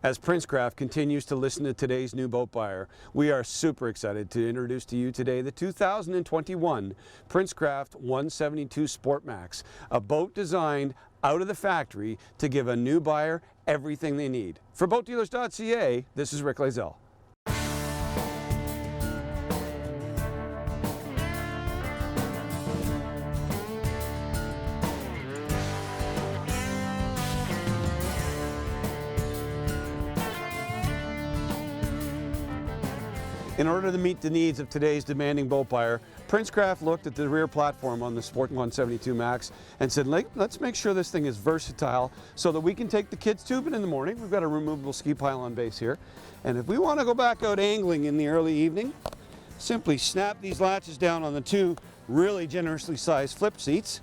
As Princecraft continues to listen to today's new boat buyer, we are super excited to introduce to you today the 2021 Princecraft 172 Sport Max, a boat designed out of the factory to give a new buyer everything they need. For Mydealers.ca, this is Rick Lazell. In order to meet the needs of today's demanding boat buyer, Princecraft looked at the rear platform on the Sport 172 Max and said, let's make sure this thing is versatile so that we can take the kids tubing in the morning. We've got a removable ski pylon base here. And if we want to go back out angling in the early evening, simply snap these latches down on the two really generously sized flip seats.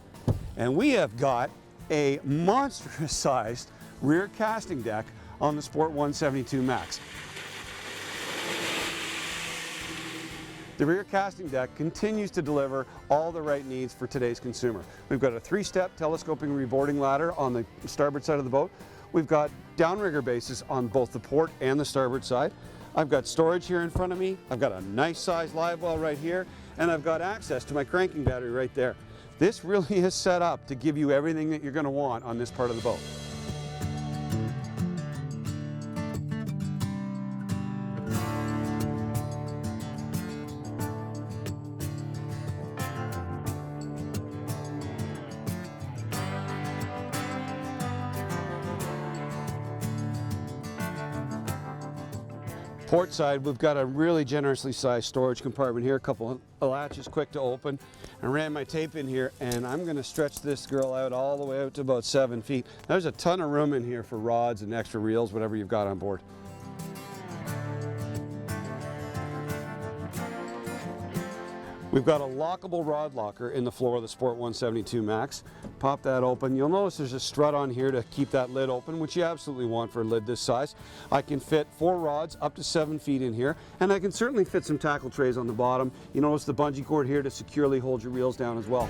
And we have got a monstrous sized rear casting deck on the Sport 172 Max. The rear casting deck continues to deliver all the right needs for today's consumer. We've got a 3-step telescoping reboarding ladder on the starboard side of the boat. We've got downrigger bases on both the port and the starboard side. I've got storage here in front of me. I've got a nice size live well right here, and I've got access to my cranking battery right there. This really is set up to give you everything that you're going to want on this part of the boat. Port side, we've got a really generously sized storage compartment here, a couple of latches quick to open. I ran my tape in here and I'm going to stretch this girl out all the way out to about 7 feet. There's a ton of room in here for rods and extra reels, whatever you've got on board. We've got a lockable rod locker in the floor of the Sport 172 Max. Pop that open. You'll notice there's a strut on here to keep that lid open, which you absolutely want for a lid this size. I can fit 4 rods up to 7 feet in here, and I can certainly fit some tackle trays on the bottom. You notice the bungee cord here to securely hold your reels down as well.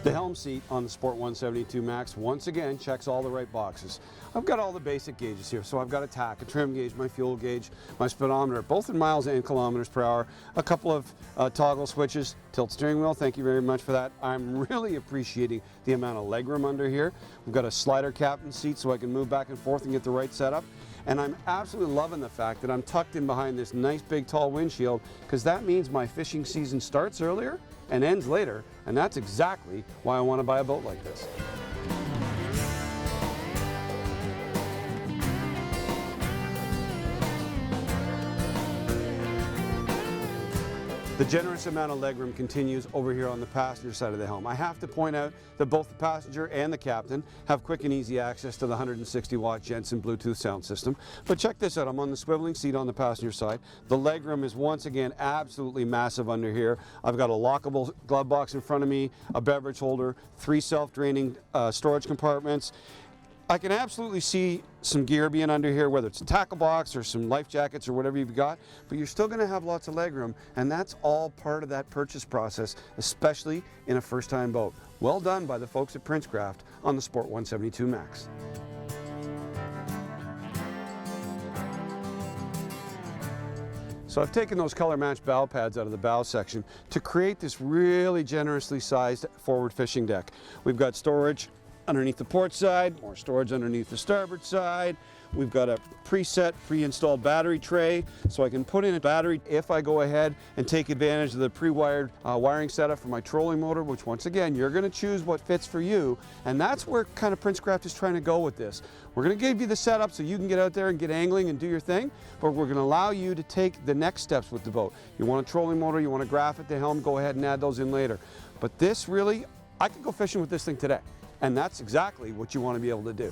The Helm seat on the Sport 172 Max once again checks all the right boxes. I've got all the basic gauges here, so I've got a tack, a trim gauge, my fuel gauge, my speedometer, both in miles and kilometers per hour, a couple of toggle switches, tilt steering wheel, thank you very much for that. I'm really appreciating the amount of legroom under here. We've got a slider captain seat so I can move back and forth and get the right setup. And I'm absolutely loving the fact that I'm tucked in behind this nice big tall windshield, because that means my fishing season starts earlier and ends later, and that's exactly why I want to buy a boat like this. The generous amount of legroom continues over here on the passenger side of the Helm. I have to point out that both the passenger and the captain have quick and easy access to the 160-watt Jensen Bluetooth sound system. But check this out, I'm on the swiveling seat on the passenger side. The legroom is once again absolutely massive under here. I've got a lockable glove box in front of me, a beverage holder, 3 self-draining storage compartments. I can absolutely see some gear being under here, whether it's a tackle box or some life jackets or whatever you've got, but you're still going to have lots of legroom, and that's all part of that purchase process, especially in a first-time boat. Well done by the folks at Princecraft on the Sport 172 Max. So I've taken those color-matched bow pads out of the bow section to create this really generously sized forward fishing deck. We've got storage underneath the port side, more storage underneath the starboard side. We've got a preset, pre-installed battery tray, so I can put in a battery if I go ahead and take advantage of the pre-wired wiring setup for my trolling motor, which once again, you're gonna choose what fits for you, and that's where kind of Princecraft is trying to go with this. We're gonna give you the setup so you can get out there and get angling and do your thing, but we're gonna allow you to take the next steps with the boat. You want a trolling motor, you want a graph at the helm, go ahead and add those in later. But this really, I could go fishing with this thing today. And that's exactly what you want to be able to do.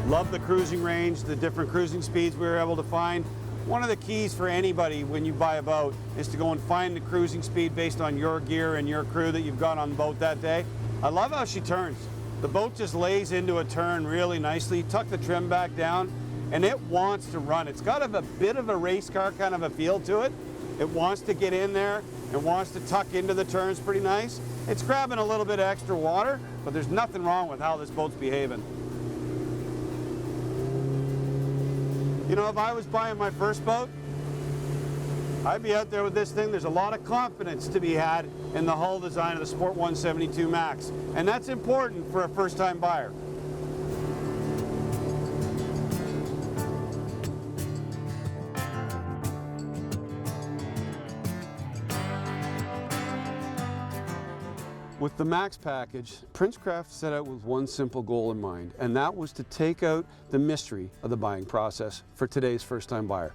Love the cruising range, the different cruising speeds we were able to find. One of the keys for anybody when you buy a boat is to go and find the cruising speed based on your gear and your crew that you've got on the boat that day. I love how she turns. The boat just lays into a turn really nicely. Tuck the trim back down, and it wants to run. It's got a bit of a race car kind of a feel to it. It wants to get in there. It wants to tuck into the turns pretty nice. It's grabbing a little bit of extra water, but there's nothing wrong with how this boat's behaving. You know, if I was buying my first boat, I'd be out there with this thing. There's a lot of confidence to be had in the hull design of the Sport 172 Max, and that's important for a first-time buyer. With the Max package, Princecraft set out with one simple goal in mind, and that was to take out the mystery of the buying process for today's first-time buyer.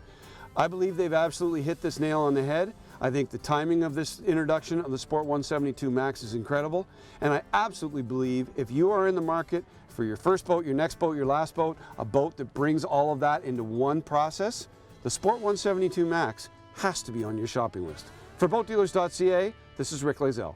I believe they've absolutely hit this nail on the head. I think the timing of this introduction of the Sport 172 Max is incredible, and I absolutely believe if you are in the market for your first boat, your next boat, your last boat, a boat that brings all of that into one process, the Sport 172 Max has to be on your shopping list. For BoatDealers.ca, this is Rick Lazell.